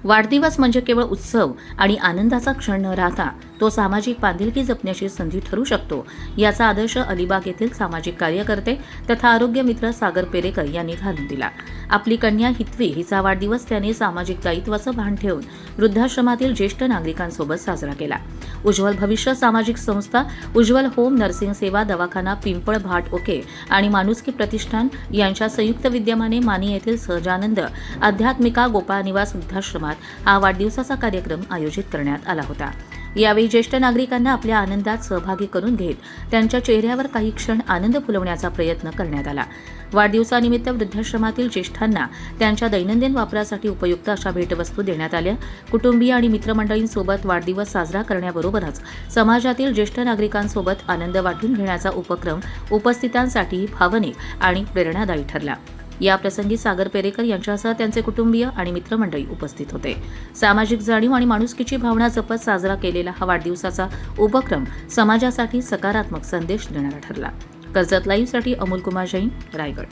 वाढदिवस म्हणजे केवळ उत्सव आणि आनंदाचा क्षण न राहता तो सामाजिक बांधिलकी जपण्याची संधी ठरू शकतो, याचा आदर्श अलिबाग येथील सामाजिक कार्यकर्ते तथा आरोग्य मित्र सागर पेरेकर यांनी घालून दिला. आपली कन्या हितवी हिचा वाढदिवस त्यांनी सामाजिक दायित्वाचं भान ठेवून वृद्धाश्रमातील ज्येष्ठ नागरिकांसोबत साजरा केला. उज्ज्वल भविष्य सामाजिक संस्था, उज्ज्वल होम नर्सिंग सेवा, दवाखाना पिंपळ भाट ओके आणि माणुसकी प्रतिष्ठान यांच्या संयुक्त विद्यमाने मानी येथील सहजानंद आध्यात्मिका गोपाळ निवास वृद्धाश्रमात हा वाढदिवसाचा कार्यक्रम आयोजित करण्यात आला होता. यावेळी ज्येष्ठ नागरिकांना आपल्या आनंदात सहभागी करून घेत त्यांच्या चेहऱ्यावर काही क्षण आनंद फुलवण्याचा प्रयत्न करण्यात आला. वाढदिवसानिमित्त वृद्धाश्रमातील ज्येष्ठांना त्यांच्या दैनंदिन वापरासाठी उपयुक्त अशा भेटवस्तू देण्यात आल्या. कुटुंबीय आणि मित्रमंडळींसोबत वाढदिवस साजरा करण्याबरोबरच समाजातील ज्येष्ठ नागरिकांसोबत आनंद वाटून घेण्याचा उपक्रम उपस्थितांसाठी भावनिक आणि प्रेरणादायी ठरला. या प्रसंगी सागर पेरेकर यांच्यासह त्यांचे कुटुंबीय आणि मित्रमंडळी उपस्थित होते. सामाजिक जाणीव आणि माणुसकीची भावना जपत साजरा केलेला हा वाढदिवसाचा उपक्रम समाजासाठी सकारात्मक संदेश देणारा ठरला. कर्जत लाईव्हसाठी अमोल कुमार जैन, रायगड.